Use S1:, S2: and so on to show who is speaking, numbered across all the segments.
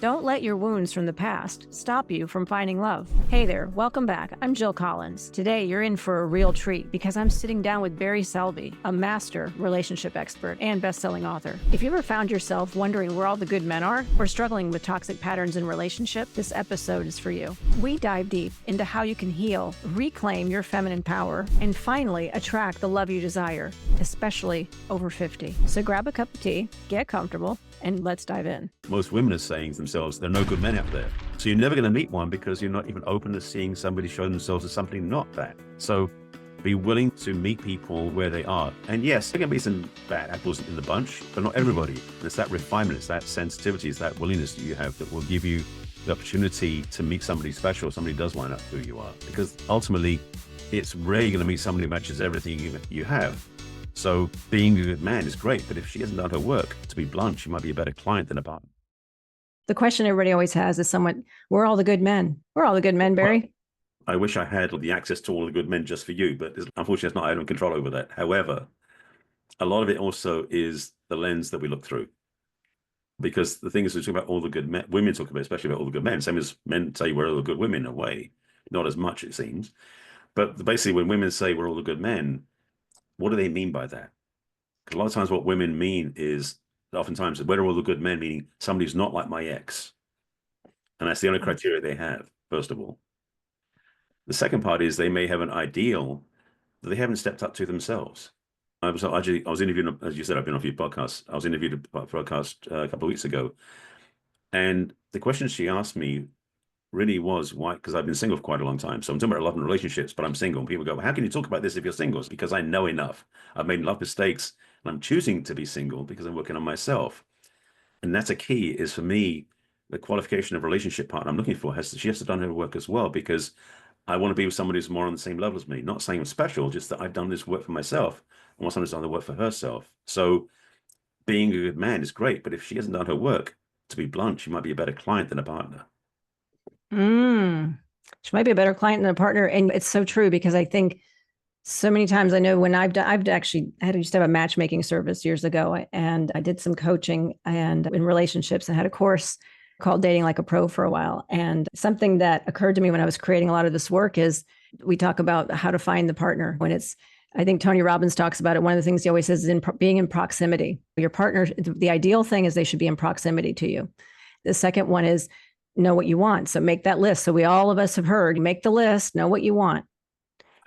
S1: Don't let your wounds from the past stop you from finding love. Hey there, welcome back. I'm Jill Collins. Today, you're in for a real treat because I'm sitting down with Barry Selby, a master relationship expert and best-selling author. If you ever found yourself wondering where all the good men are or struggling with toxic patterns in relationship, this episode is for you. We dive deep into how you can heal, reclaim your feminine power, and finally attract the love you desire, especially over 50. So grab a cup of tea, get comfortable, and let's dive in.
S2: Most women are saying to themselves, there are no good men out there. So you're never going to meet one because you're not even open to seeing somebody show themselves as something not that. So be willing to meet people where they are. And yes, there can be some bad apples in the bunch, but not everybody. It's that refinement, it's that sensitivity, it's that willingness that you have that will give you the opportunity to meet somebody special, somebody who does line up who you are. Because ultimately, it's rare you're going to meet somebody who matches everything you have. So being a good man is great, but if she hasn't done her work, to be blunt, she might be a better client than a partner.
S1: The question everybody always has is somewhat, where are all the good men? Where are all the good men, Barry?
S2: Well, I wish I had the access to all the good men just for you, but unfortunately, it's not, I don't have control over that. However, a lot of it also is the lens that we look through. Because the thing is, we talk about all the good men, women talk about, especially about all the good men, same as men say we're all the good women in a way, not as much it seems. But basically, when women say we're all the good men, what do they mean by that? Because a lot of times what women mean is oftentimes where are all the good men, meaning somebody's not like my ex. And that's the only criteria they have, first of all. The second part is they may have an ideal that they haven't stepped up to themselves. I was interviewed, as you said, I've been on a few podcasts. I was interviewed for a podcast a couple of weeks ago. And the question she asked me really was why, because I've been single for quite a long time. So I'm talking about love and relationships, but I'm single. And people go, well, how can you talk about this if you're single? It's because I know enough. I've made enough mistakes and I'm choosing to be single because I'm working on myself. And that's a key is for me, the qualification of relationship partner I'm looking for she has to have done her work as well, because I want to be with somebody who's more on the same level as me. Not saying I'm special, just that I've done this work for myself. I want somebody who's done the work for herself. So being a good man is great, but if she hasn't done her work, to be blunt, she might be a better client than a partner.
S1: She might be a better client than a partner. And it's so true because I think so many times I know when I've actually used to have a matchmaking service years ago, and I did some coaching and in relationships and had a course called Dating Like a Pro for a while. And something that occurred to me when I was creating a lot of this work is we talk about how to find the partner when I think Tony Robbins talks about it. One of the things he always says is being in proximity. Your partner, the ideal thing is they should be in proximity to you. The second one is know what you want. So make that list. So all of us have heard, make the list, know what you want.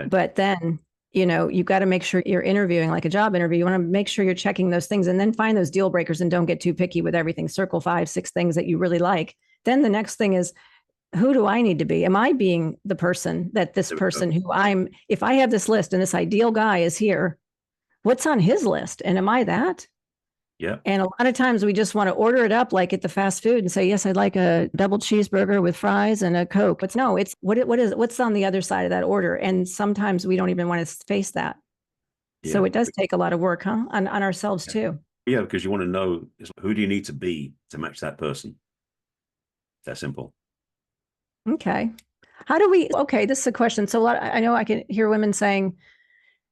S1: But then, you've got to make sure you're interviewing like a job interview. You want to make sure you're checking those things and then find those deal breakers and don't get too picky with everything. Circle 5, 6 things that you really like. Then the next thing is, who do I need to be? Am I being the person that this person if I have this list and this ideal guy is here, what's on his list? And am I that?
S2: Yeah.
S1: And a lot of times we just want to order it up like at the fast food and say, yes, I'd like a double cheeseburger with fries and a Coke. But no, it's what's on the other side of that order. And sometimes we don't even want to face that. Yeah. So it does take a lot of work, on ourselves too.
S2: Yeah, because you want to know who do you need to be to match that person. That simple.
S1: Okay. This is a question. So I know I can hear women saying,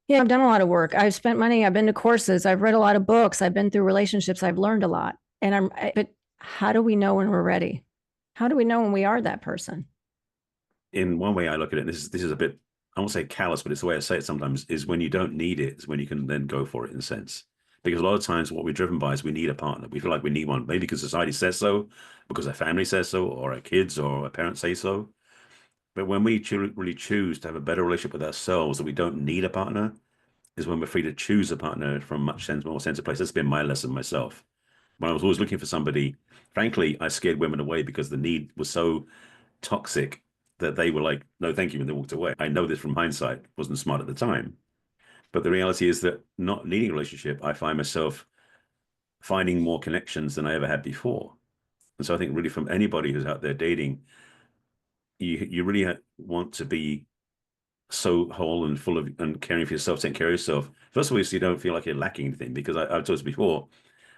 S1: yeah, I've done a lot of work. I've spent money. I've been to courses. I've read a lot of books. I've been through relationships. I've learned a lot. But how do we know when we're ready? How do we know when we are that person?
S2: In one way I look at it, this is a bit, I won't say callous, but it's the way I say it sometimes, is when you don't need it is when you can then go for it in a sense. Because a lot of times what we're driven by is we need a partner. We feel like we need one, maybe because society says so, because our family says so, or our kids or our parents say so. But when we really choose to have a better relationship with ourselves, that we don't need a partner, is when we're free to choose a partner from much more sense of place. That's been my lesson myself. When I was always looking for somebody, frankly, I scared women away because the need was so toxic that they were like, no, thank you, and they walked away. I know this from hindsight, wasn't smart at the time. But the reality is that not needing a relationship, I find myself finding more connections than I ever had before. And so I think really from anybody who's out there dating, you really want to be so whole and full of and caring for yourself, taking care of yourself. First of all, so you don't feel like you're lacking anything, because I've told this before,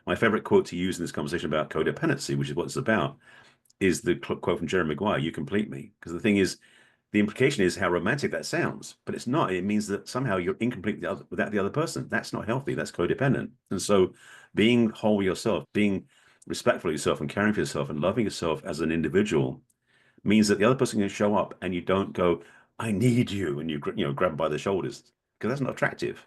S2: my favorite quote to use in this conversation about codependency, which is what it's about, is the quote from Jerry Maguire, "You complete me." Because the thing is, the implication is how romantic that sounds, but it's not. It means that somehow you're incomplete without the other person. That's not healthy. That's codependent. And so being whole yourself, being respectful of yourself and caring for yourself and loving yourself as an individual means that the other person can show up and you don't go, I need you, and you grab them by the shoulders, because that's not attractive.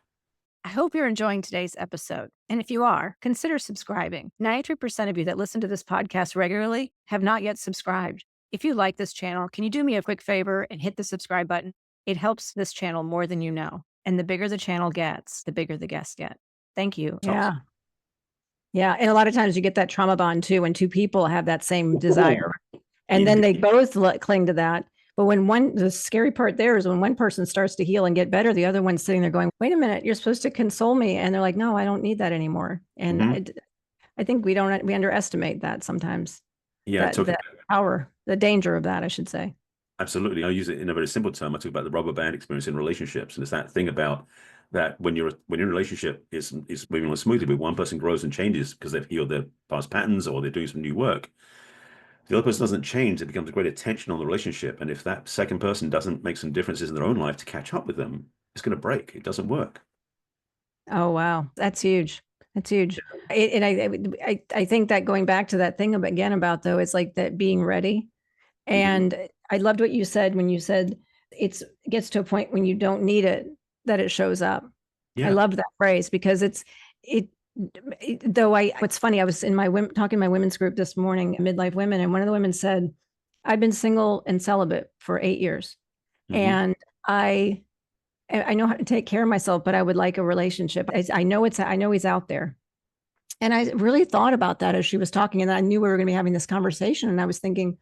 S1: I hope you're enjoying today's episode. And if you are, consider subscribing. 93% of you that listen to this podcast regularly have not yet subscribed. If you like this channel, can you do me a quick favor and hit the subscribe button? It helps this channel more than you know. And the bigger the channel gets, the bigger the guests get. Thank you. Yeah. Yeah. And a lot of times you get that trauma bond too, when two people have that same desire. And then they both cling to that. But the scary part there is when one person starts to heal and get better, the other one's sitting there going, wait a minute, you're supposed to console me. And they're like, no, I don't need that anymore. And I think we underestimate that sometimes.
S2: Yeah.
S1: That power, the danger of that, I should say.
S2: Absolutely. I use it in a very simple term. I talk about the rubber band experience in relationships. And it's that thing about that when you're in a relationship is moving on smoothly, but one person grows and changes because they've healed their past patterns or they're doing some new work. The other person doesn't change, it becomes a greater tension on the relationship. And if that second person doesn't make some differences in their own life to catch up with them, it's going to break. It doesn't work.
S1: Oh, wow. That's huge. That's huge. I think that going back to that thing again about though, it's like that being ready. And I loved what you said when you said it gets to a point when you don't need it, that it shows up. Yeah. I love that phrase because what's funny, I was in talking to my women's group this morning, midlife women, and one of the women said, I've been single and celibate for 8 years. And I know how to take care of myself, but I would like a relationship. I know he's out there. And I really thought about that as she was talking, and I knew we were going to be having this conversation. And I was thinking,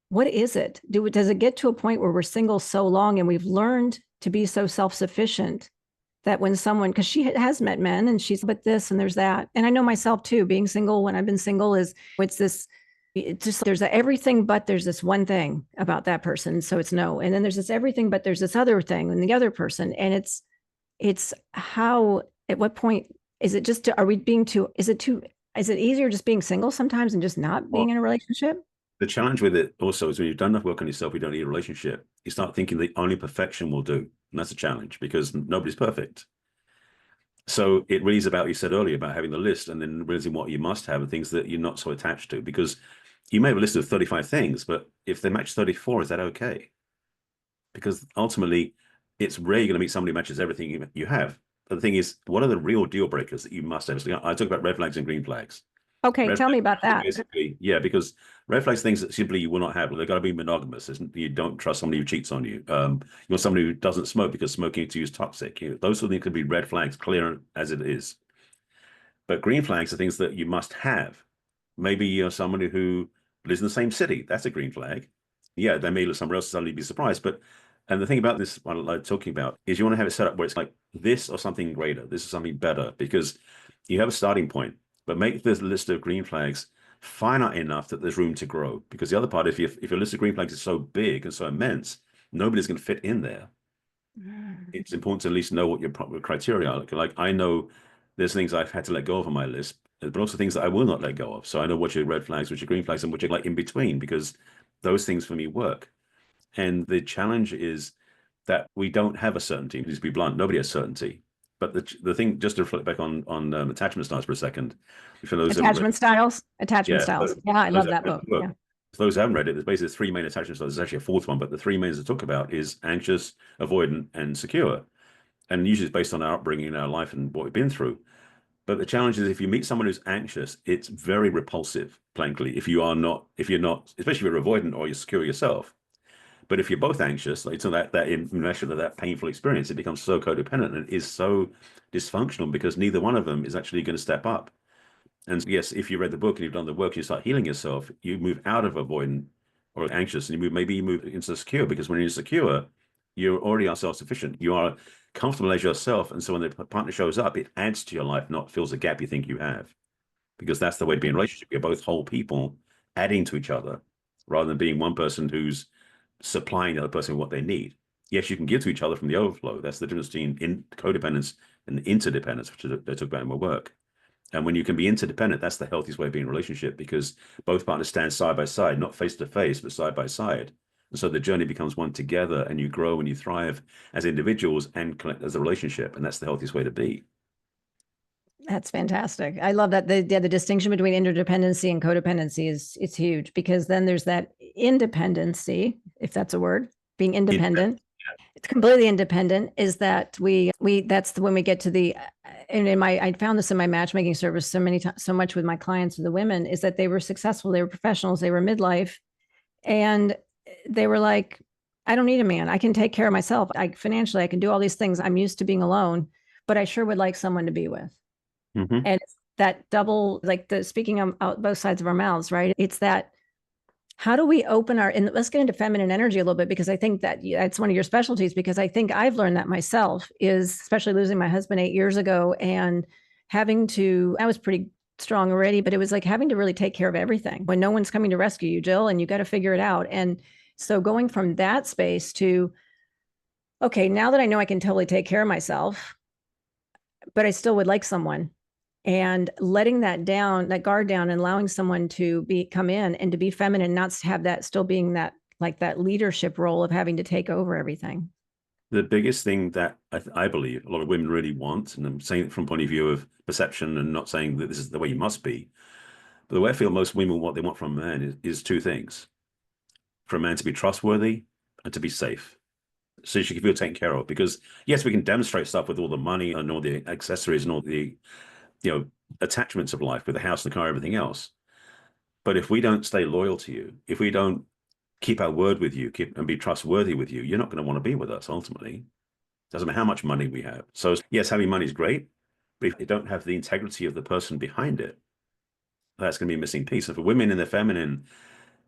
S1: what is it? Does it get to a point where we're single so long and we've learned to be so self-sufficient that when someone, because she has met men and she's but this and there's that. And I know myself too, being single, when I've been single it's just, there's everything, but there's this one thing about that person. So it's no. And then there's this everything, but there's this other thing and the other person. And it's how, at what point is it just, is it easier just being single sometimes and just not being in a relationship?
S2: The challenge with it also is when you've done enough work on yourself, you don't need a relationship. You start thinking that only perfection will do. And that's a challenge because nobody's perfect. So it really is about, you said earlier, about having the list and then realizing what you must have and things that you're not so attached to, because you may have a list of 35 things, but if they match 34, is that okay? Because ultimately it's rare you're going to meet somebody who matches everything you have. But the thing is, what are the real deal breakers that you must have? So I talk about red flags and green flags.
S1: Okay, tell me about that.
S2: Basically, yeah, because red flags, things that simply you will not have. They've got to be monogamous. You don't trust somebody who cheats on you. You want somebody who doesn't smoke because smoking to you is toxic. Those sort of things could be red flags, clear as it is. But green flags are things that you must have. Maybe you're somebody who lives in the same city. That's a green flag. Yeah, they may live somewhere else and suddenly be surprised. And the thing about this one I'm talking about is you want to have it set up where it's like this or something greater. This is something better, because you have a starting point. But make this list of green flags finite enough that there's room to grow. Because the other part, if your list of green flags is so big and so immense, nobody's going to fit in there. It's important to at least know what your criteria are. Like I know there's things I've had to let go of on my list, but also things that I will not let go of. So I know what your red flags, what your green flags, and what you're like in between, because those things for me work. And the challenge is that we don't have a certainty. Just to be blunt, nobody has certainty. But the thing, just to reflect back on attachment styles for a second. For those
S1: attachment styles. Yeah, I love that book. Yeah.
S2: For those who haven't read it, there's basically 3 main attachment styles. There's actually a fourth one, but the 3 mains to talk about is anxious, avoidant, and secure. And usually it's based on our upbringing in our life and what we've been through. But the challenge is if you meet someone who's anxious, it's very repulsive, frankly, if you're not, especially if you're avoidant or you're secure yourself. But if you're both anxious, like, so that enmeshment of that painful experience, it becomes so codependent and it is so dysfunctional because neither one of them is actually going to step up. And yes, if you read the book and you've done the work, you start healing yourself, you move out of avoidant or anxious and maybe you move into secure, because when you're secure, you already are self-sufficient. You are comfortable as yourself. And so when the partner shows up, it adds to your life, not fills a gap you think you have. Because that's the way to be in a relationship. You're both whole people adding to each other rather than being one person who's supplying the other person what they need. Yes, you can give to each other from the overflow. That's the difference between codependence and interdependence, which they talk about in my work. And when you can be interdependent, that's the healthiest way of being in a relationship, because both partners stand side by side, not face to face, but side by side. And so the journey becomes one together, and you grow and you thrive as individuals and connect as a relationship. And that's the healthiest way to be.
S1: That's fantastic. I love that the distinction between interdependency and codependency is it's huge, because then there's that independency, if that's a word, being independent. It's completely independent. Is that we that's when we get to the and in my I found this in my matchmaking service so many times, so much with my clients, the women, is that they were successful, they were professionals, they were midlife, and they were like, I don't need a man. I can take care of myself. Financially, I can do all these things. I'm used to being alone, but I sure would like someone to be with.
S2: Mm-hmm.
S1: And it's that double, like the speaking out both sides of our mouths, right? It's that how do we open our, and let's get into feminine energy a little bit, because I think that it's one of your specialties, because I think I've learned that myself, is especially losing my husband 8 years ago and having to, I was pretty strong already, but it was like having to really take care of everything when no one's coming to rescue you, Jill, and you got to figure it out. And so going from that space to, okay, now that I know I can totally take care of myself, but I still would like someone, and letting that down, that guard down, and allowing someone to come in and to be feminine, not to have that still being that, like that leadership role of having to take over everything.
S2: The biggest thing that I believe a lot of women really want, and I'm saying it from a point of view of perception and not saying that this is the way you must be, but the way I feel most women, what they want from a man is two things: for a man to be trustworthy and to be safe, so she can feel taken care of. Because yes, we can demonstrate stuff with all the money and all the accessories and all the attachments of life with the house, the car, everything else. But if we don't stay loyal to you, if we don't keep our word with you, and be trustworthy with you, you're not going to want to be with us ultimately. Doesn't matter how much money we have. So yes, having money is great, but if you don't have the integrity of the person behind it, that's going to be a missing piece. And for women in their feminine,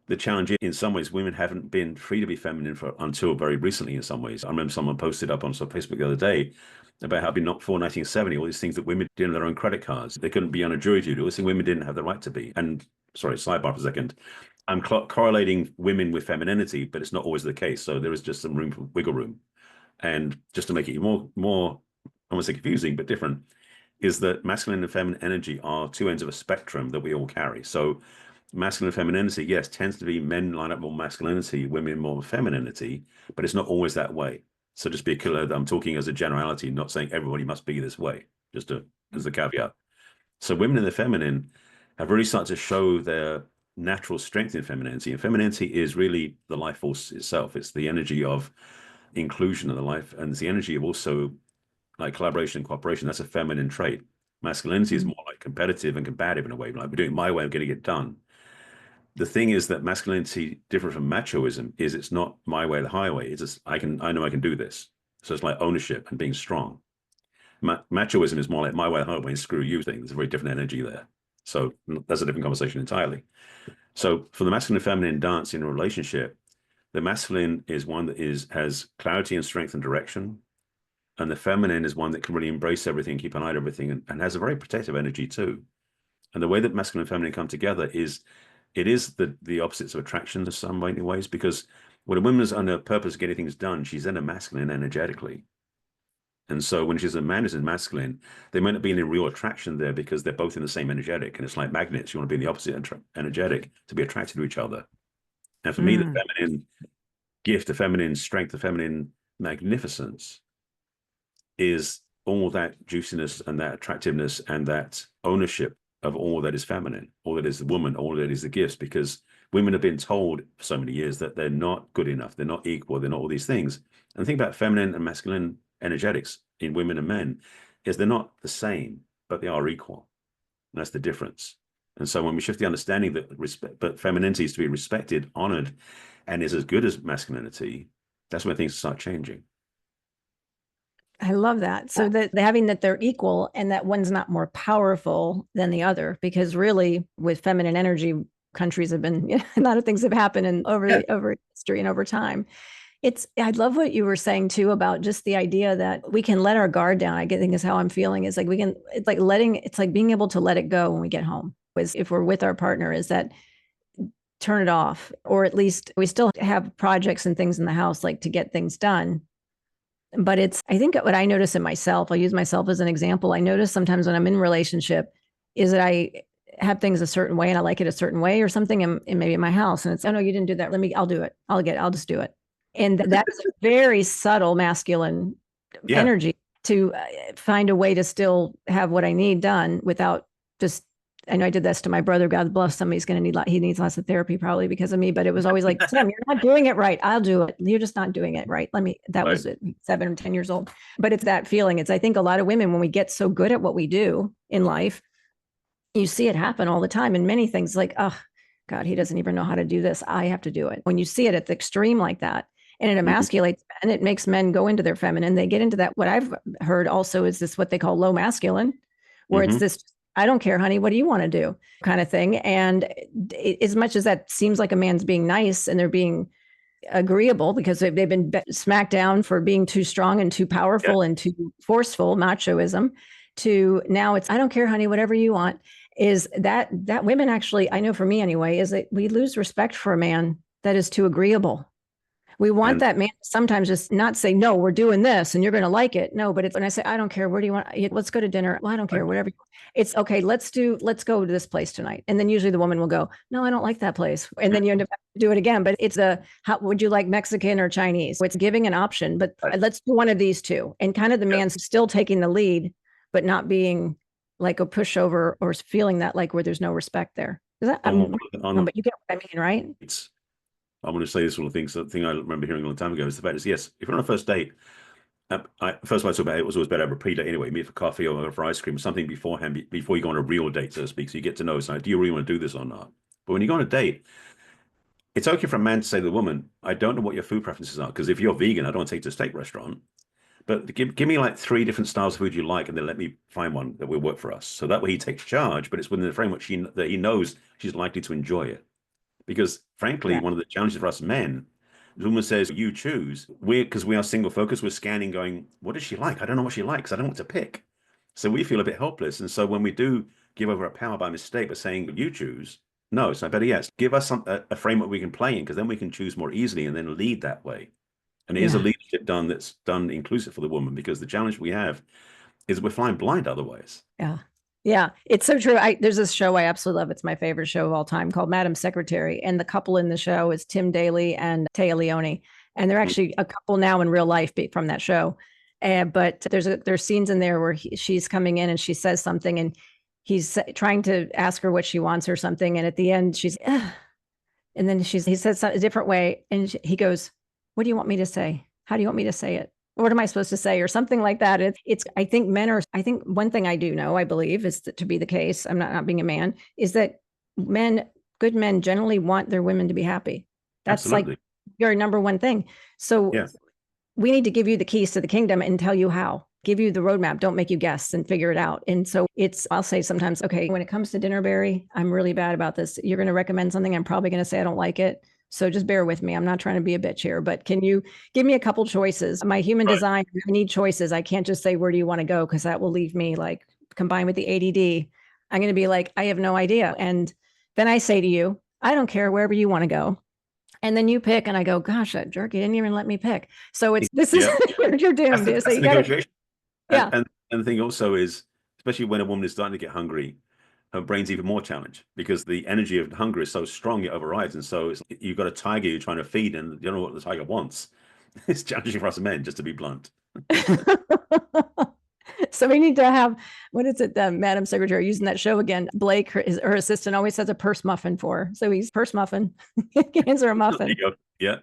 S2: the challenge in some ways, women haven't been free to be feminine until very recently in some ways. I remember someone posted up on Facebook the other day about how not before 1970, all these things that women did on their own credit cards, they couldn't be on a jury duty, all these things women didn't have the right to be. And sorry, sidebar for a second. I'm correlating women with femininity, but it's not always the case. So there is just some room for wiggle room. And just to make it more, I won't say confusing, but different, is that masculine and feminine energy are two ends of a spectrum that we all carry. So masculine femininity, yes, tends to be men line up more masculinity, women more femininity, but it's not always that way. So just be clear that I'm talking as a generality, not saying everybody must be this way, just as a caveat. So women in the feminine have really started to show their natural strength in femininity. And femininity is really the life force itself. It's the energy of inclusion of the life, and it's the energy of also like collaboration and cooperation. That's a feminine trait. Masculinity is more like competitive and combative in a way, like we're doing it my way, I'm getting it done. The thing is that masculinity, different from machoism, is it's not my way or the highway. It's just I know I can do this. So it's like ownership and being strong. Machoism is more like my way or the highway and screw you thing. There's a very different energy there. So that's a different conversation entirely. So for the masculine and feminine dance in a relationship, the masculine is one that has clarity and strength and direction. And the feminine is one that can really embrace everything, keep an eye on everything, and has a very protective energy too. And the way that masculine and feminine come together is the opposites of attraction in some ways, because when a woman's under purpose of getting things done, she's in a masculine energetically. And so when she's a man is in masculine, they might not be any real attraction there because they're both in the same energetic. And it's like magnets. You want to be in the opposite energetic to be attracted to each other. And for me, the feminine gift, the feminine strength, the feminine magnificence is all that juiciness and that attractiveness and that ownership of all that is feminine, all that is the woman, all that is the gifts, because women have been told for so many years that they're not good enough, they're not equal, they're not all these things. And the thing about feminine and masculine energetics in women and men is they're not the same, but they are equal. And that's the difference. And so when we shift the understanding that but femininity is to be respected, honored, and is as good as masculinity, that's when things start changing.
S1: I love that. So that having that they're equal and that one's not more powerful than the other, because really with feminine energy, countries have been, a lot of things have happened and over history and over time. I love what you were saying too about just the idea that we can let our guard down. I think is how I'm feeling, is like it's like being able to let it go when we get home. If we're with our partner, is that turn it off, or at least we still have projects and things in the house, like to get things done. But I think what I notice in myself, I'll use myself as an example. I notice sometimes when I'm in a relationship is that I have things a certain way and I like it a certain way or something. And maybe in my house and it's, oh no, you didn't do that. I'll do it. I'll just do it. And that is a very subtle masculine energy. to find a way to still have what I need done without just, I know I did this to my brother. God bless him. He's going to he needs lots of therapy probably because of me, but it was always like, Sam, you're not doing it right. I'll do it. You're just not doing it right. That was it, 7 or 10 years old. But it's that feeling. I think a lot of women, when we get so good at what we do in life, you see it happen all the time in many things like, oh, God, he doesn't even know how to do this. I have to do it. When you see it at the extreme like that, and it emasculates and it makes men go into their feminine, they get into that. What I've heard also is this what they call low masculine, where it's this, I don't care, honey, what do you want to do kind of thing. And as much as that seems like a man's being nice and they're being agreeable because they've been smacked down for being too strong and too powerful and too forceful, machoism, to now it's, I don't care, honey, whatever you want, is that women actually, I know for me anyway, is that we lose respect for a man that is too agreeable. We want that man to sometimes just not say, no, we're doing this and you're going to like it. No, but it's when I say, I don't care. Where do you want? Let's go to dinner. Well, I don't care. Whatever. It's okay. Let's go to this place tonight. And then usually the woman will go, no, I don't like that place. And then you end up having to do it again. But it's how would you like Mexican or Chinese? It's giving an option, but let's do one of these two. And kind of the man's still taking the lead, but not being like a pushover or feeling that like where there's no respect there. But you get what I mean, right?
S2: I'm going to say this sort of thing. So the thing I remember hearing a long time ago is the fact is, yes, if you're on a first date, first of all, I talk about it was always better to have a pre-date anyway, meet for coffee or for ice cream, something beforehand, before you go on a real date, so to speak. So you get to know, it's like, do you really want to do this or not? But when you go on a date, it's okay for a man to say to the woman, I don't know what your food preferences are, because if you're vegan, I don't want to take you to a steak restaurant. But give me like 3 different styles of food you like, and then let me find one that will work for us. So that way he takes charge, but it's within the framework that he knows she's likely to enjoy it. Because frankly, one of the challenges for us men, the woman says, you choose. Because we are single focused, we're scanning going, what does she like? I don't know what she likes. I don't know what to pick. So we feel a bit helpless. And so when we do give over our power by mistake by saying, you choose, no, so better yes, give us a framework we can play in, because then we can choose more easily and then lead that way. And it is a leadership that's done inclusive for the woman, because the challenge we have is we're flying blind otherwise.
S1: Yeah. Yeah, it's so true. There's this show I absolutely love. It's my favorite show of all time, called Madam Secretary. And the couple in the show is Tim Daly and Taya Leone. And they're actually a couple now in real life from that show. But there's scenes in there where she's coming in and she says something and he's trying to ask her what she wants or something. And at the end, she's, ugh. And then he says a different way. And he goes, what do you want me to say? How do you want me to say it? What am I supposed to say? Or something like that. I think one thing I do know, I believe is to be the case, I'm not being a man, is that good men generally want their women to be happy. That's Absolutely. Like your number one thing. So we need to give you the keys to the kingdom and tell you how, give you the roadmap. Don't make you guess and figure it out. And so I'll say sometimes, okay, when it comes to dinner, Barry, I'm really bad about this. You're going to recommend something. I'm probably going to say, I don't like it. So just bear with me. I'm not trying to be a bitch here, but can you give me a couple choices? My human design, I need choices. I can't just say, where do you want to go? Because that will leave me like, combined with the ADD, I'm going to be like, I have no idea. And then I say to you, I don't care, wherever you want to go. And then you pick, and I go, gosh, that jerk, you didn't even let me pick. So you're doomed.
S2: That's the negotiation. And the thing also is, especially when a woman is starting to get hungry, her brain's even more challenged, because the energy of hunger is so strong, it overrides. And so you've got a tiger you're trying to feed, and you don't know what the tiger wants. It's challenging for us men, just to be blunt.
S1: So we need to have, what is it, Madam Secretary, using that show again, Blake, her assistant, always has a purse muffin for her. So he's purse muffin, hands her a muffin.
S2: Yeah.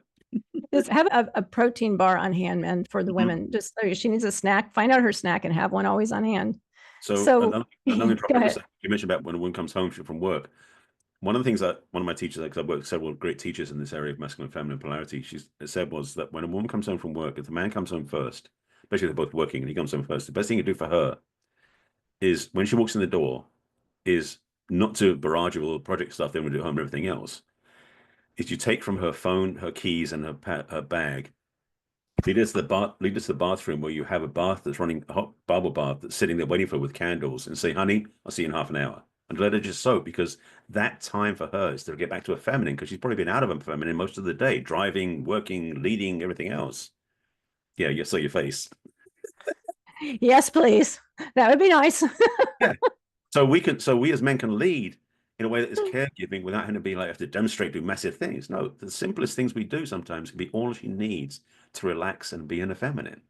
S1: Just have a protein bar on hand, man, for the women. Just she needs a snack, find out her snack and have one always on hand.
S2: So another you mentioned about when a woman comes home from work. One of the things that one of my teachers, because I've worked with several great teachers in this area of masculine and feminine polarity, she said was that when a woman comes home from work, if the man comes home first, especially if they're both working and he comes home first, the best thing you do for her is when she walks in the door is not to barrage with all the project stuff they want to do at home and everything else, is you take from her phone, her keys, and her bag, lead us to the bathroom where you have a bath that's running, a hot bubble bath that's sitting there waiting for her with candles, and say, honey, I'll see you in half an hour. And let her just soak, because that time for her is to get back to her feminine, because she's probably been out of her feminine most of the day, driving, working, leading, everything else. Yeah, you saw your face.
S1: Yes, please. That would be nice.
S2: Yeah. So we as men can lead in a way that is caregiving without having to be like, have to demonstrate, do massive things. No, the simplest things we do sometimes can be all she needs to relax and be in a feminine.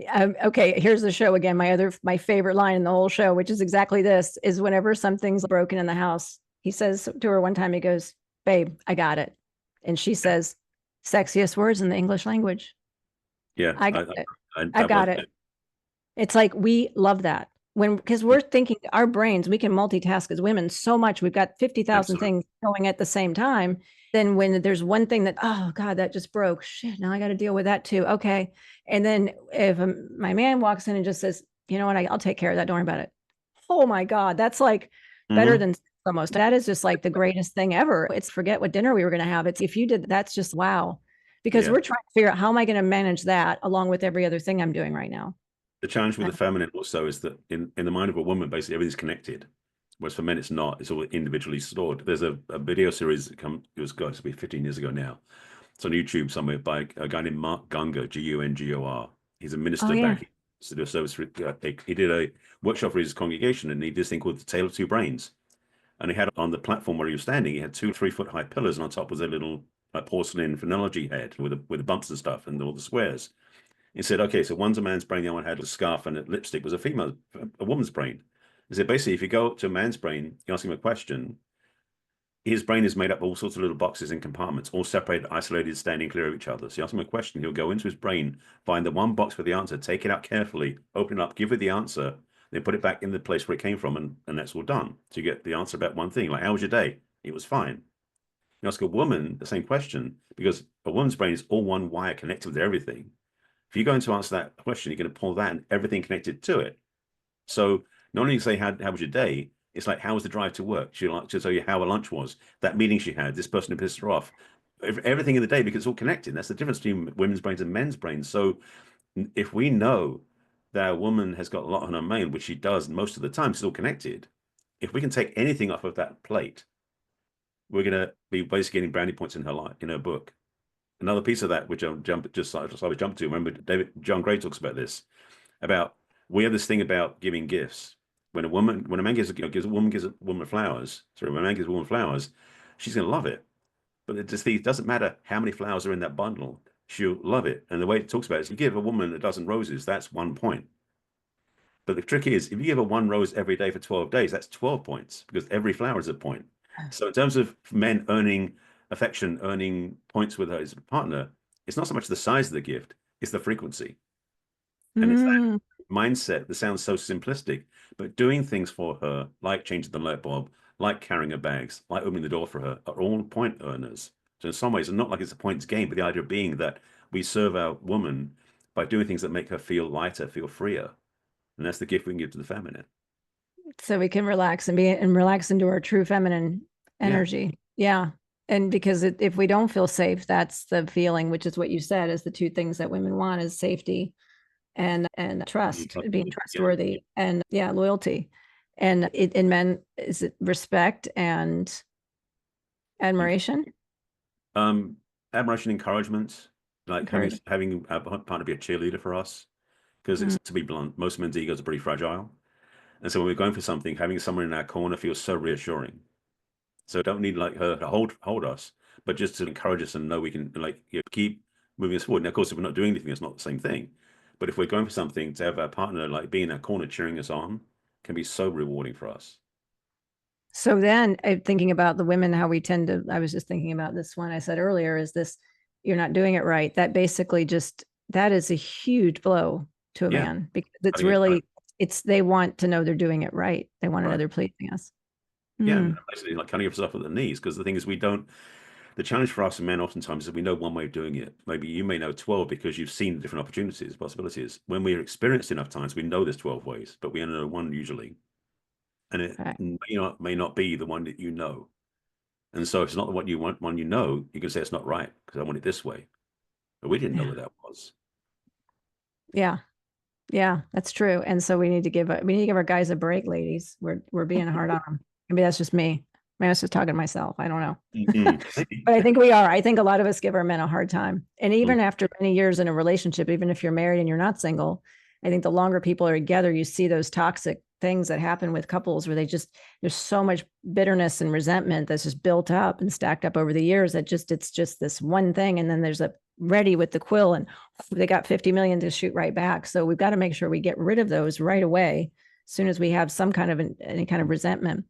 S1: Okay, here's the show again. My favorite line in the whole show, which is exactly this, is whenever something's broken in the house, he says to her one time, he goes, "Babe, I got it," and she says, "Sexiest words in the English language.
S2: Yeah,
S1: I got it.
S2: I
S1: I've got it." It's like we love that because we're thinking our brains, we can multitask as women so much. We've got 50,000
S2: absolutely.
S1: things going at the same time. Then when there's one thing that, oh God, that just broke, shit, now I got to deal with that too. Okay. And then if my man walks in and just says, you know what, I'll take care of that. Don't worry about it. Oh my God, that's like better than almost. That is just like the greatest thing ever. It's forget what dinner we were going to have. It's if you did, that's just wow. Because
S2: Yeah.
S1: we're trying to figure out how am I going to manage that along with every other thing I'm doing right now.
S2: The challenge with the feminine also is that in the mind of a woman, basically everything's connected. Whereas for men, it's not. It's all individually stored. There's a video series that it was going to be 15 years ago now. It's on YouTube somewhere by a guy named Mark Gungor, Gungor. He's a
S1: Oh
S2: minister
S1: yeah.
S2: back to do a service. He did a workshop for his congregation, and he did this thing called the Tale of Two Brains. And he had on the platform where he was standing, he had 2 3 foot high pillars, and on top was a little porcelain phrenology head with the bumps and stuff and all the squares. He said, okay, so one's a man's brain, the other one had a scarf and a lipstick was a woman's brain. He said, basically, if you go to a man's brain, you ask him a question, his brain is made up of all sorts of little boxes and compartments, all separated, isolated, standing clear of each other. So you ask him a question, he'll go into his brain, find the one box for the answer, take it out carefully, open it up, give it the answer, then put it back in the place where it came from, and that's all done. So you get the answer about one thing, like, how was your day? It was fine. You ask a woman the same question, because a woman's brain is all one wire connected with everything. If you're going to answer that question, you're going to pull that and everything connected to it. So not only say, how was your day? It's like, how was the drive to work? She'll like to tell you how her lunch was, that meeting she had, this person who pissed her off, everything in the day, because it's all connected. That's the difference between women's brains and men's brains. So if we know that a woman has got a lot on her mind, which she does most of the time, it's all connected. If we can take anything off of that plate, we're going to be basically getting brownie points in her life, in her book. Another piece of that, which I'll jump to. Remember, John Gray talks about this. About we have this thing about giving gifts. When a man gives a woman flowers. Sorry, when a man gives a woman flowers, she's going to love it. But it doesn't matter how many flowers are in that bundle. She'll love it. And the way it talks about it is, you give a woman a dozen roses, that's 1 point. But the trick is, if you give her 1 rose every day for 12 days, that's 12 points because every flower is a point. So in terms of men earning affection, earning points with her as a partner, it's not so much the size of the gift, it's the frequency. And it's that mindset that sounds so simplistic, but doing things for her, like changing the light bulb, like carrying her bags, like opening the door for her, are all point earners. So in some ways, it's not like it's a points game, but the idea being that we serve our woman by doing things that make her feel lighter, feel freer. And that's the gift we can give to the feminine.
S1: So we can relax and relax into our true feminine energy. Yeah. And because if we don't feel safe, that's the feeling, which is what you said, is the 2 things that women want is safety and trust, being trustworthy, and loyalty. And in men, is it respect and admiration?
S2: Admiration, encouragement, like having a partner be a cheerleader for us. Because it's, to be blunt, most men's egos are pretty fragile. And so when we're going for something, having someone in our corner feels so reassuring. So don't need like her to hold us, but just to encourage us and know we can keep moving us forward. Now, of course, if we're not doing anything, it's not the same thing. But if we're going for something, to have our partner like be in our corner cheering us on can be so rewarding for us.
S1: So then thinking about the women, how we tend to, I was just thinking about this one I said earlier, is this, you're not doing it right. That basically that is a huge blow to a man, because it's really, they want to know they're doing it right. They want to know they're pleasing us.
S2: Yeah, basically like cutting yourself at the knees, because the thing is, the challenge for us and men oftentimes is we know one way of doing it. Maybe you may know 12 because you've seen different opportunities, possibilities. When we're experienced enough times, we know there's 12 ways, but we only know one usually. And it may not be the one that you know. And so if it's not the one you want, you can say it's not right because I want it this way. But we didn't know what that was.
S1: Yeah. Yeah, that's true. And so we need to give our guys a break, ladies. We're being hard on them. Maybe that's just me. Maybe I was just talking to myself. I don't know. But I think we are. I think a lot of us give our men a hard time. And even after many years in a relationship, even if you're married and you're not single, I think the longer people are together, you see those toxic things that happen with couples where there's so much bitterness and resentment that's just built up and stacked up over the years that it's just this one thing. And then there's ready with the quill and they got 50 million to shoot right back. So we've got to make sure we get rid of those right away as soon as we have some kind of any kind of resentment.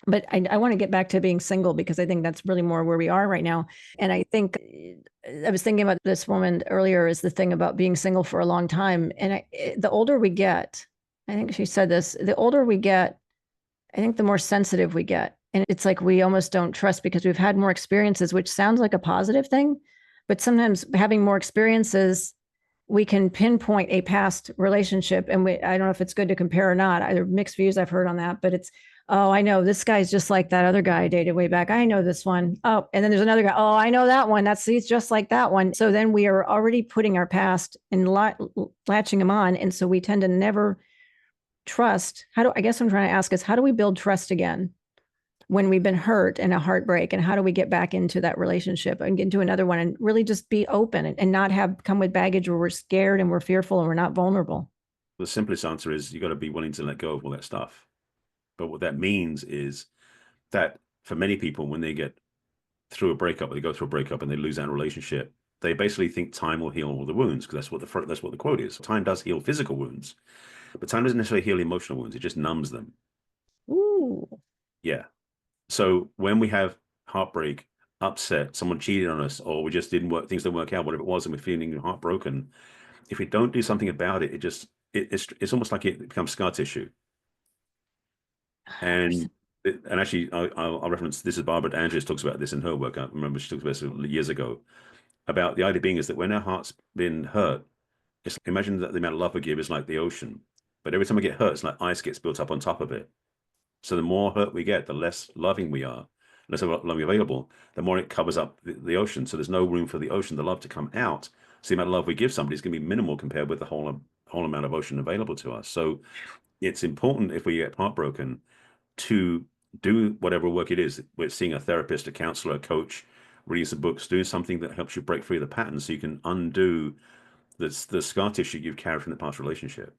S1: But I want to get back to being single because I think that's really more where we are right now. And I think I was thinking about this woman earlier is the thing about being single for a long time. And the older we get, I think she said this, the older we get, I think the more sensitive we get. And it's like we almost don't trust because we've had more experiences, which sounds like a positive thing. But sometimes having more experiences, we can pinpoint a past relationship. And I don't know if it's good to compare or not. Either mixed views I've heard on that, but it's, oh, I know this guy's just like that other guy I dated way back. I know this one. Oh, and then there's another guy. Oh, I know that one. It's just like that one. So then we are already putting our past and latching them on. And so we tend to never trust. I guess what I'm trying to ask is how do we build trust again when we've been hurt and a heartbreak? And how do we get back into that relationship and get into another one and really just be open and not come with baggage where we're scared and we're fearful and we're not vulnerable?
S2: The simplest answer is you got to be willing to let go of all that stuff. But what that means is that for many people, when they get through a breakup, or they go through a breakup and they lose that relationship, they basically think time will heal all the wounds because that's what the quote is. Time does heal physical wounds, but time doesn't necessarily heal emotional wounds. It just numbs them.
S1: Ooh.
S2: Yeah. So when we have heartbreak, upset, someone cheated on us, or we just didn't work, things didn't work out, whatever it was, and we're feeling heartbroken, if we don't do something about it, it's almost like it becomes scar tissue. And actually, I'll reference this is Barbara Andrews talks about this in her work. I remember she talked about this years ago about the idea being is that when our heart's been hurt, imagine that the amount of love we give is like the ocean, but every time we get hurt, it's like ice gets built up on top of it. So the more hurt we get, the less loving we are, less loving available, the more it covers up the ocean. So there's no room for the ocean, the love to come out. So the amount of love we give somebody is going to be minimal compared with the whole amount of ocean available to us. So it's important if we get heartbroken to do whatever work it is. We're seeing a therapist, a counselor, a coach, reading some books, doing something that helps you break free of the pattern so you can undo the scar tissue you've carried from the past relationship.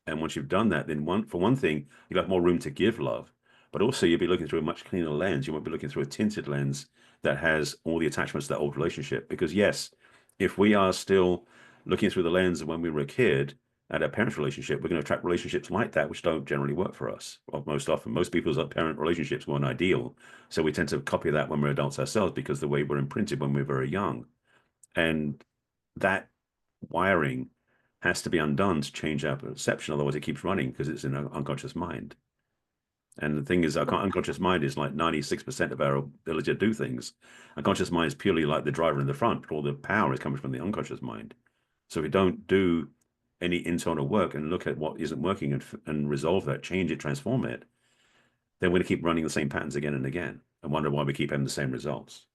S2: And once you've done that, then for one thing, you'll have more room to give love, but also you'll be looking through a much cleaner lens. You won't be looking through a tinted lens that has all the attachments to that old relationship. Because yes, if we are still looking through the lens of when we were a kid at our parents' relationship, we're going to attract relationships like that, which don't generally work for us. Well, most often, most people's parent relationships weren't ideal. So we tend to copy that when we're adults ourselves because the way we're imprinted when we're very young. And that wiring has to be undone to change our perception. Otherwise, it keeps running because it's in our unconscious mind. And the thing is, our unconscious mind is like 96% of our ability to do things. Unconscious mind is purely like the driver in the front, but all the power is coming from the unconscious mind. So if we don't do any internal work and look at what isn't working and resolve that, change it, transform it, then we're going to keep running the same patterns again and again and wonder why we keep having the same results.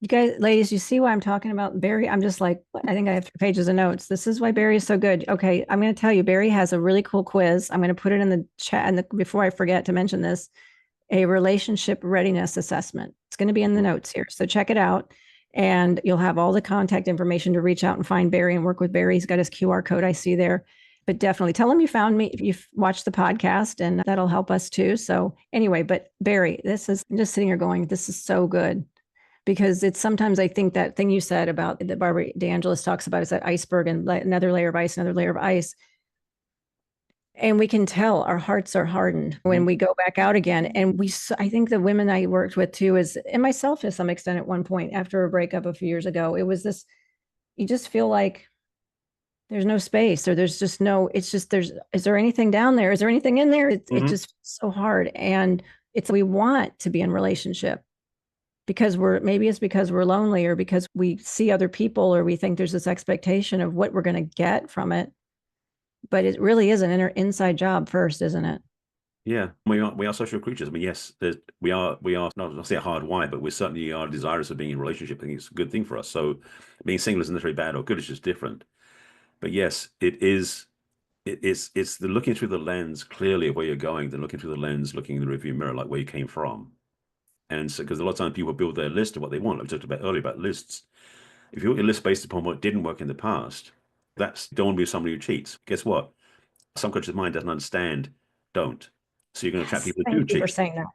S1: You guys, ladies, you see why I'm talking about Barry? I'm just like, I think I have 3 pages of notes. This is why Barry is so good. Okay, I'm going to tell you, Barry has a really cool quiz. I'm going to put it in the chat, and before I forget to mention this, a relationship readiness assessment. It's going to be in the notes here, so check it out, and you'll have all the contact information to reach out and find Barry and work with Barry. He's got his QR code I see there, but definitely tell him you found me if you've watched the podcast, and that'll help us too. So anyway, but Barry, I'm just sitting here going, this is so good. Because it's sometimes I think that thing you said about that Barbara DeAngelis talks about is that iceberg and another layer of ice, another layer of ice. And we can tell our hearts are hardened when we go back out again. And I think the women I worked with too and myself to some extent at one point after a breakup a few years ago, it was this, you just feel like there's no space or there's just no, it's just, is there anything down there? Is there anything in there? It just so hard. And we want to be in relationship. Because it's because we're lonely or because we see other people or we think there's this expectation of what we're going to get from it. But it really is an inside job first, isn't it?
S2: Yeah, we are social creatures. I mean, yes, we are not say hardwired, but we certainly are desirous of being in a relationship. I think it's a good thing for us. So being single isn't necessarily bad or good, it's just different. But yes, it's the looking through the lens clearly of where you're going, than looking through the lens, looking in the rearview mirror, like where you came from. And so, because a lot of times people build their list of what they want. I talked about earlier about lists. If you build your list based upon what didn't work in the past, don't want to be somebody who cheats. Guess what? Subconscious mind doesn't understand don't. So you're going to attract people who do
S1: Thank you for
S2: cheat.
S1: saying that.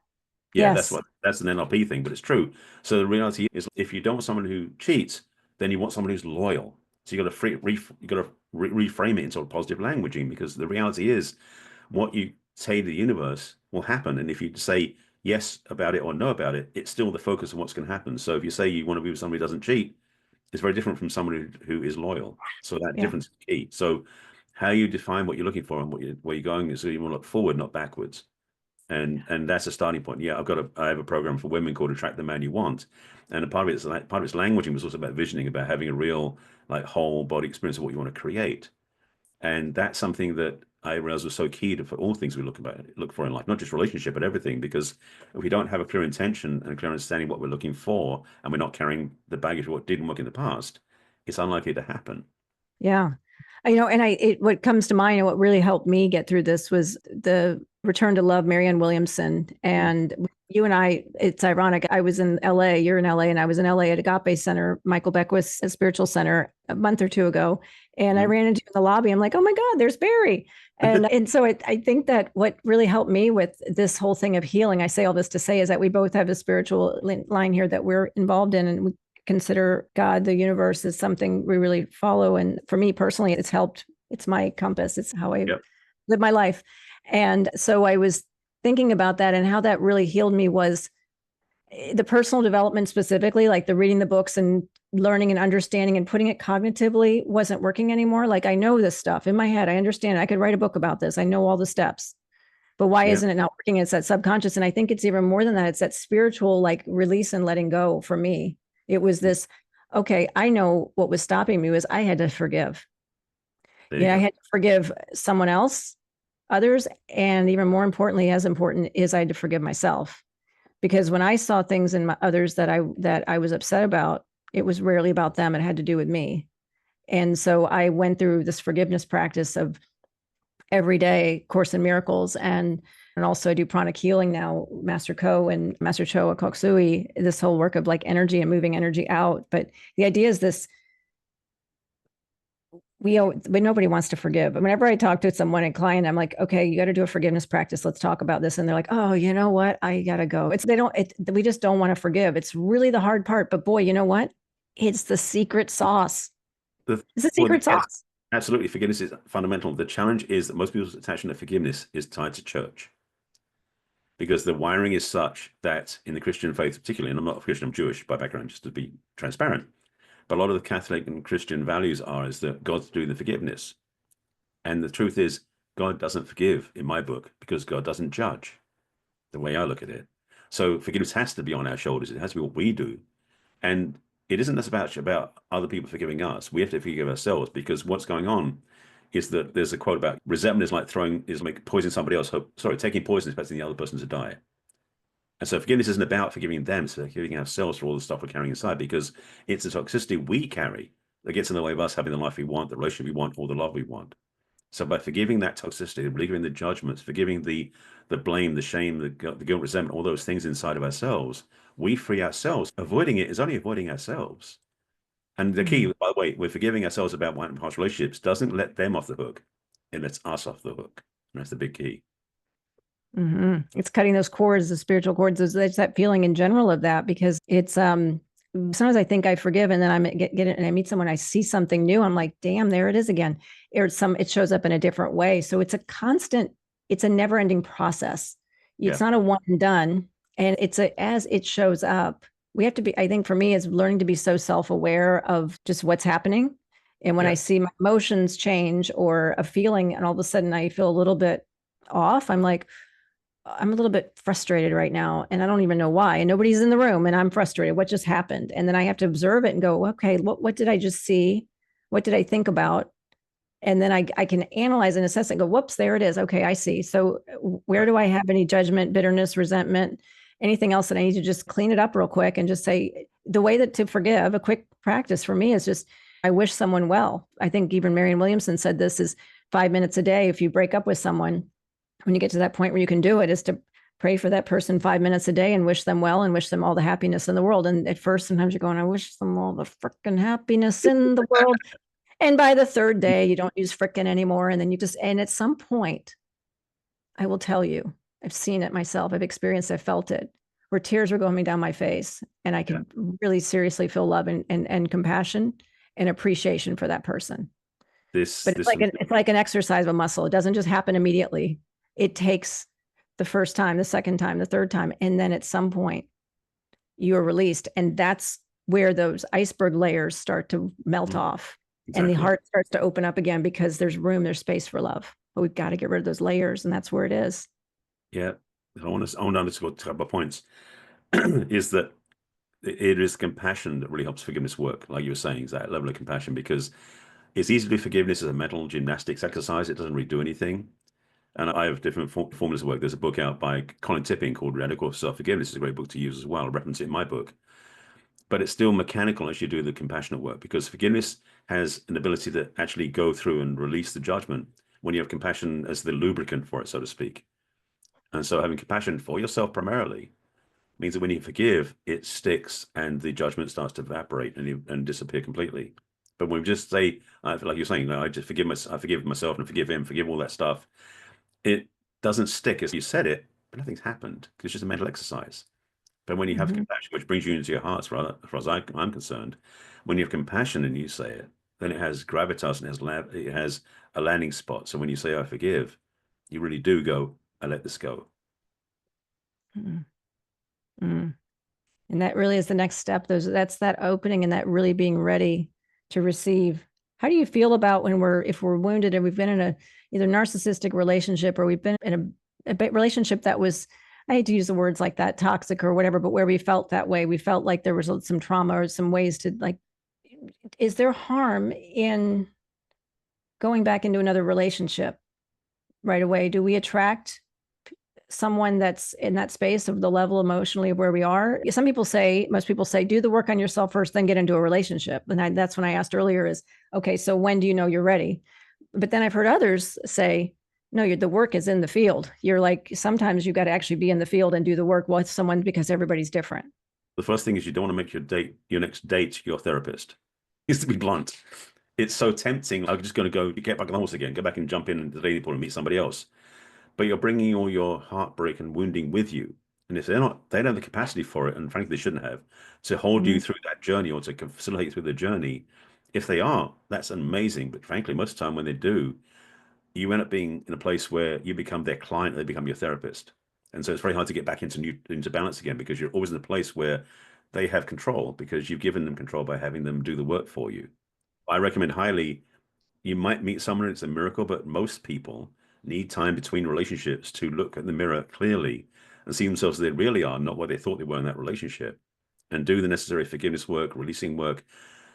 S2: Yeah,
S1: Yes.
S2: that's an NLP thing, but it's true. So the reality is, if you don't want someone who cheats, then you want someone who's loyal. So you got to reframe it in sort of positive languaging, because the reality is, what you say to the universe will happen. And if you say yes about it or no about it, it's still the focus of what's going to happen. So if you say you want to be with somebody who doesn't cheat, it's very different from somebody who is loyal. So that
S1: Yeah.
S2: difference is key. So how you define what you're looking for and where you're going is, so you want to look forward, not backwards. And that's a starting point. Yeah, I have a program for women called Attract the Man You Want, and a part of it's languaging, was also about visioning, about having a real like whole body experience of what you want to create. And that's something that I realized was so key for all things we look for in life, not just relationship, but everything. Because if we don't have a clear intention and a clear understanding what we're looking for, and we're not carrying the baggage of what didn't work in the past, it's unlikely to happen.
S1: Yeah. And what comes to mind and what really helped me get through this was the Return to Love, Marianne Williamson. And you and I, it's ironic. I was in LA, you're in LA, and I was in LA at Agape Center, Michael Beckwith's spiritual center, a month or two ago. And I ran into you in the lobby. I'm like, oh my God, there's Barry. And so I think that what really helped me with this whole thing of healing, I say all this to say, is that we both have a spiritual line here that we're involved in, and we consider God, the universe, is something we really follow. And for me personally, it's helped. It's my compass. It's how I live my life. And so I was thinking about that, and how that really healed me was the personal development, specifically, like the reading the books and learning and understanding and putting it cognitively wasn't working anymore. Like, I know this stuff in my head. I understand. I could write a book about this. I know all the steps. But why isn't it not working? It's that subconscious. And I think it's even more than that. It's that spiritual, like, release and letting go for me. It was this, okay, I know what was stopping me was I had to forgive.
S2: I
S1: I had to forgive someone else, others, and even more importantly, as important, is I had to forgive myself. Because when I saw things in others that I was upset about, it was rarely about them. It had to do with me. And so I went through this forgiveness practice of every day, Course in Miracles, and also I do pranic healing now, Master Ko and Master Choa Koksui, this whole work of like energy and moving energy out. But the idea is this, but nobody wants to forgive. But whenever I talk to someone, a client, I'm like, okay, you got to do a forgiveness practice. Let's talk about this. And they're like, oh, you know what? I got to go. We just don't want to forgive. It's really the hard part. But boy, you know what? It's the secret sauce. It's the secret sauce.
S2: Absolutely. Forgiveness is fundamental. The challenge is that most people's attachment to forgiveness is tied to church, because the wiring is such that in the Christian faith, particularly, and I'm not a Christian, I'm Jewish by background, just to be transparent, but a lot of the Catholic and Christian values is that God's doing the forgiveness. And the truth is, God doesn't forgive in my book, because God doesn't judge, the way I look at it. So forgiveness has to be on our shoulders. It has to be what we do. And it isn't as about other people forgiving us. We have to forgive ourselves, because what's going on is that there's a quote about resentment is like poisoning somebody else. Taking poison, expecting the other person to die. And so forgiveness isn't about forgiving them, it's forgiving ourselves for all the stuff we're carrying inside, because it's the toxicity we carry that gets in the way of us having the life we want, the relationship we want, or the love we want. So by forgiving that toxicity, forgiving the judgments, forgiving the blame, the shame, the guilt, resentment, all those things inside of ourselves, we free ourselves. Avoiding it is only avoiding ourselves. And the key, by the way, we're forgiving ourselves about past relationships, doesn't let them off the hook. It lets us off the hook. And that's the big key.
S1: It's cutting those cords, the spiritual cords. There's that feeling in general of that, because it's sometimes I think I forgive, and then I get it, and I meet someone, I see something new, I'm like, damn, there it is again. It shows up in a different way. So it's a never-ending process. It's not a one and done, and as it shows up, we have to be, I think for me, is learning to be so self-aware of just what's happening. And when I see my emotions change or a feeling, and all of a sudden I feel a little bit off, I'm like, I'm a little bit frustrated right now, and I don't even know why. And nobody's in the room, and I'm frustrated. What just happened? And then I have to observe it and go, okay, what did I just see? What did I think about? And then I can analyze and assess and go, whoops, there it is. Okay, I see. So where do I have any judgment, bitterness, resentment, anything else that I need to just clean it up real quick and just say, the way that to forgive, a quick practice for me is just, I wish someone well. I think even Marianne Williamson said this is 5 minutes a day. If you break up with someone, when you get to that point where you can do it, is to pray for that person 5 minutes a day and wish them well and wish them all the happiness in the world. And at first, sometimes you're going, I wish them all the freaking happiness in the world. And by the third day, you don't use frickin' anymore. And then and at some point, I will tell you, I've seen it myself. I've experienced, I've felt it, where tears were going down my face, and I could really seriously feel love and compassion and appreciation for that person. But it's like an exercise of a muscle. It doesn't just happen immediately. It takes the first time, the second time, the third time, and then at some point you are released, and that's where those iceberg layers start to melt off, and the heart starts to open up again, because there's room, there's space for love. But we've got to get rid of those layers, and that's where it is.
S2: Yeah, I want to underscore a couple of points. Is that it is compassion that really helps forgiveness work, like you were saying, is that level of compassion, because it's easy to do forgiveness as a mental gymnastics exercise. It doesn't really do anything. And I have different formulas of work. There's a book out by Colin Tipping called Radical Self-Forgiveness. It's a great book to use as well. I reference it in my book. But it's still mechanical as you do the compassionate work, because forgiveness has an ability to actually go through and release the judgment when you have compassion as the lubricant for it, so to speak. And so having compassion for yourself primarily means that when you forgive, it sticks and the judgment starts to evaporate and disappear completely. But when we just say, like you're saying, no, I just forgive myself, I forgive myself and forgive him, forgive all that stuff, it doesn't stick as you said it, but nothing's happened. It's just a mental exercise. But when you have compassion, which brings you into your heart, as far as I'm concerned, when you have compassion and you say it, then it has gravitas and it has a landing spot. So when you say, I forgive, you really do go, I let this go.
S1: And that really is the next step. That's that opening, and that really being ready to receive. How do you feel about if we're wounded and we've been in a either narcissistic relationship, or we've been in a relationship that was, I hate to use the words like that, toxic or whatever, but where we felt that way, we felt like there was some trauma or some ways to, like, is there harm in going back into another relationship right away? Do we attract someone that's in that space of the level emotionally of where we are? Most people say, do the work on yourself first, then get into a relationship. And that's when I asked earlier is, okay, so when do you know you're ready? But then I've heard others say, no, the work is in the field. You're like, sometimes you got to actually be in the field and do the work with someone, because everybody's different.
S2: The first thing is you don't want to make your next date, your therapist. Is to be blunt. It's so tempting. I'm just going to go get back on the horse again, go back and jump in the dating pool and meet somebody else. But you're bringing all your heartbreak and wounding with you. And if they don't have the capacity for it, and frankly, they shouldn't have, to hold you through that journey or to facilitate through the journey. If they are, that's amazing. But frankly, most of the time when they do, you end up being in a place where you become their client, they become your therapist. And so it's very hard to get back into balance again, because you're always in a place where they have control, because you've given them control by having them do the work for you. I recommend highly, you might meet someone, it's a miracle, but most people need time between relationships to look at the mirror clearly and see themselves as they really are, not what they thought they were in that relationship, and do the necessary forgiveness work, releasing work,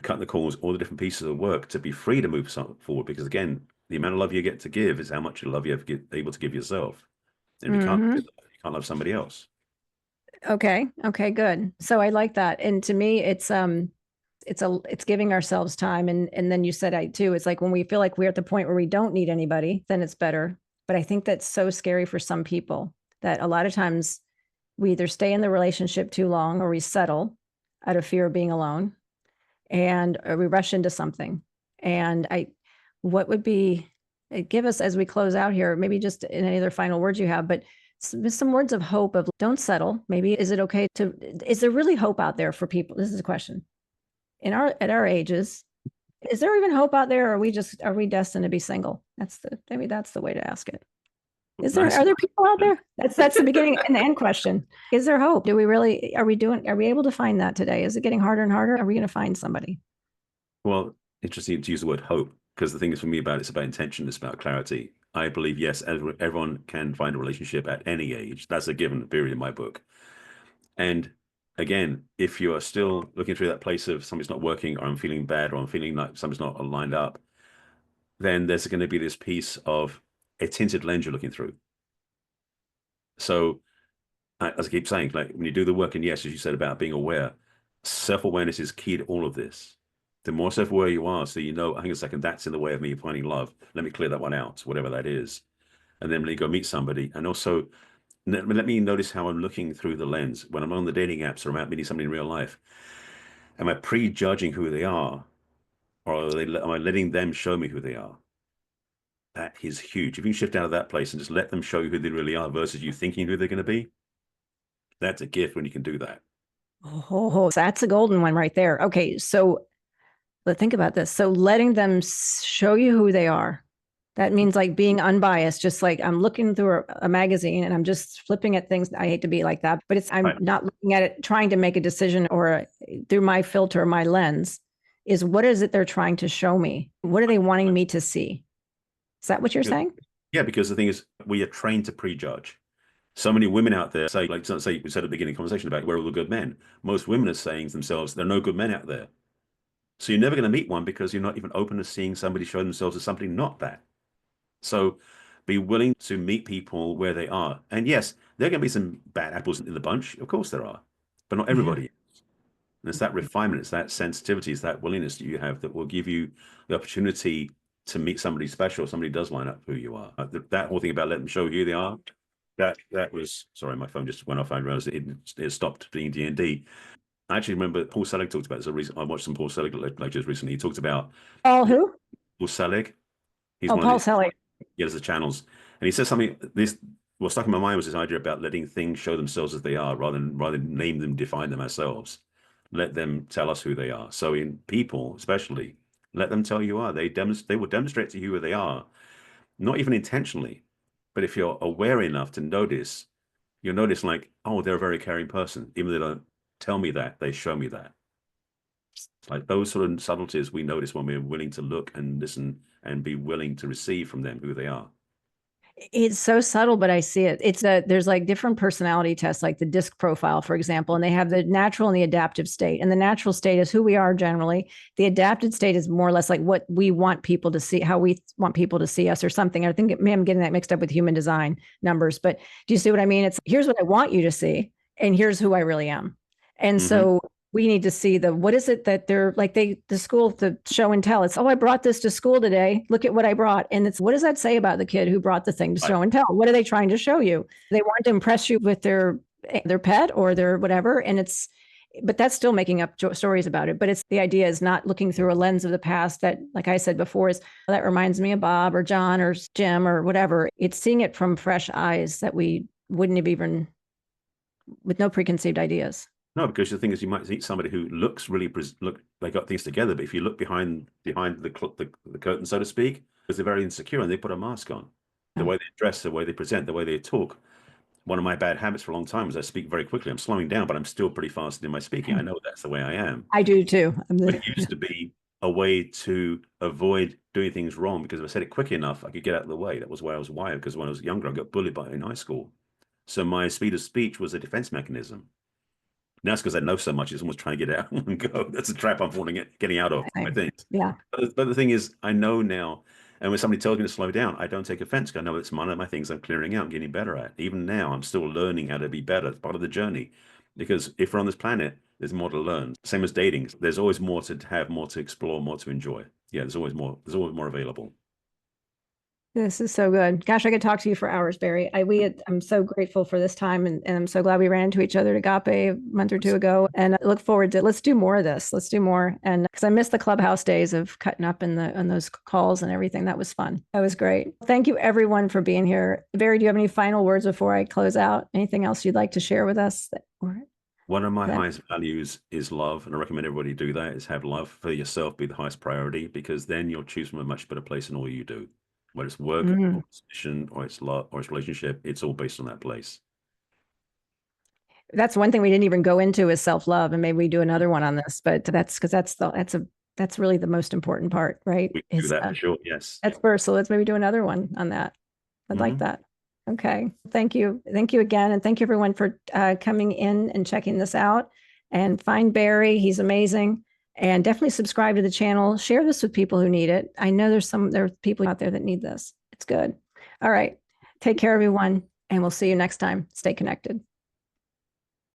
S2: cut the corners, all the different pieces of work to be free to move forward. Because again, the amount of love you get to give is how much love you have able to give yourself. And if you can't love somebody else.
S1: Okay, good. So I like that. And to me, it's giving ourselves time. And then you said, it's like when we feel like we're at the point where we don't need anybody, then it's better. But I think that's so scary for some people, that a lot of times we either stay in the relationship too long, or we settle out of fear of being alone, or we rush into something. And what would be, give us, as we close out here, maybe just in any other final words you have, but some words of hope of don't settle. Maybe, is there really hope out there for people? This is a question. At our ages, is there even hope out there? Or are we destined to be single? Maybe that's the way to ask it. Are there people out there? That's the beginning and the end question. Is there hope? Are we able to find that today? Is it getting harder and harder? Are we going to find somebody?
S2: Well, interesting to use the word hope, because the thing is, for me, it's about intention, it's about clarity. I believe, yes, everyone can find a relationship at any age. That's a given period in my book. And again, if you are still looking through that place of something's not working, or I'm feeling bad, or I'm feeling like something's not lined up, then there's going to be this piece of a tinted lens you're looking through. So, as I keep saying, like when you do the work, and yes, as you said about being aware, self-awareness is key to all of this. The more self-aware you are, so you know, hang on a second, that's in the way of me finding love. Let me clear that one out, whatever that is. And then let me go meet somebody. And also, let me notice how I'm looking through the lens. When I'm on the dating apps or I'm out meeting somebody in real life, am I prejudging who they are? Or am I letting them show me who they are? that is huge. If you can shift out of that place and just let them show you who they really are versus you thinking who they're going to be, that's a gift when you can do that.
S1: Oh, that's a golden one right there. Okay, so let's think about this. So letting them show you who they are. That means like being unbiased, just like I'm looking through a magazine and I'm just flipping at things. I hate to be like that, but I'm
S2: Right.
S1: not looking at it, trying to make a decision or through my filter, my lens is what is it they're trying to show me? What are they wanting me to see? Is that what you're saying?
S2: Yeah, because the thing is, we are trained to prejudge. So many women out there say, like, say we said at the beginning of the conversation about where are all the good men. Most women are saying to themselves, there are no good men out there. So you're never going to meet one because you're not even open to seeing somebody show themselves as something not that. So be willing to meet people where they are. And yes, there are going to be some bad apples in the bunch. Of course there are, but not everybody. And it's that refinement, it's that sensitivity, it's that willingness that you have that will give you the opportunity to meet somebody special. Somebody does line up who you are. That whole thing about letting them show who they are. That was, sorry, my phone just went off. I realized it stopped being D&D. I actually remember Paul Selig talked about this. I watched some Paul Selig lectures recently. He talked about
S1: Who?
S2: Paul Selig. He's
S1: Oh,
S2: one
S1: Paul
S2: of
S1: Selby.
S2: the channels, and he said something. This what stuck in my mind was this idea about letting things show themselves as they are, rather than name them, define them ourselves. Let them tell us who they are. So in people, especially, let them tell you are. They will demonstrate to you who they are, not even intentionally, but if you're aware enough to notice, you'll notice like, oh, they're a very caring person. Even though they don't tell me that, they show me that. Like those sort of subtleties we notice when we're willing to look and listen and be willing to receive from them who they are.
S1: It's so subtle, but I see it. There's like different personality tests, like the DISC profile, for example, and they have the natural and the adaptive state. And the natural state is who we are generally. The adapted state is more or less like what we want people to see, how we want people to see us or something. I think I'm getting that mixed up with human design numbers, but do you see what I mean? It's here's what I want you to see, and here's who I really am. And so we need to see what is it that they're like the school, the show and tell. It's, oh, I brought this to school today. Look at what I brought. And it's, what does that say about the kid who brought the thing to show and tell? What are they trying to show you? They want to impress you with their pet or their whatever. And but that's still making up stories about it. But the idea is not looking through a lens of the past that, like I said before, that reminds me of Bob or John or Jim or whatever. It's seeing it from fresh eyes that we wouldn't have even, with no preconceived ideas.
S2: No, because the thing is, you might see somebody who looks really they got things together, but if you look behind the curtain, so to speak, because they're very insecure and they put a mask on. The way they dress, the way they present, the way they talk. One of my bad habits for a long time is I speak very quickly. I'm slowing down, but I'm still pretty fast in my speaking. I know that's the way I am.
S1: I do too.
S2: But it used to be a way to avoid doing things wrong, because if I said it quick enough, I could get out of the way. That was why I was wired, because when I was younger, I got bullied in high school. So my speed of speech was a defense mechanism. Now it's because I know so much, it's almost trying to get out and go. That's a trap I'm getting out of, I think.
S1: Yeah.
S2: But the thing is, I know now, and when somebody tells me to slow down, I don't take offense, because I know it's one of my things I'm clearing out and getting better at. Even now, I'm still learning how to be better. It's part of the journey. Because if we're on this planet, there's more to learn. Same as dating. There's always more to have, more to explore, more to enjoy. Yeah, there's always more. There's always more available.
S1: This is so good. Gosh, I could talk to you for hours, Barry. I'm so grateful for this time, and I'm so glad we ran into each other at Agape a month or two ago. And I look forward to let's do more of this. Let's do more. And because I miss the clubhouse days of cutting up in those calls and everything. That was fun. That was great. Thank you everyone for being here. Barry, do you have any final words before I close out? Anything else you'd like to share with us?
S2: One of my highest values is love, and I recommend everybody do that, is have love for yourself be the highest priority, because then you'll choose from a much better place in all you do. Whether it's work, or it's mission, or it's love, or it's relationship, it's all based on that place.
S1: That's one thing we didn't even go into is self-love, and maybe we do another one on this, but that's because that's really the most important part, right?
S2: We do that for sure. Yes.
S1: That's first. So let's maybe do another one on that. I'd like that. Okay. Thank you. Thank you again. And thank you everyone for coming in and checking this out. And find Barry. He's amazing. And definitely subscribe to the channel. Share this with people who need it. I know there are people out there that need this. It's good. All right. Take care, everyone. And we'll see you next time. Stay connected.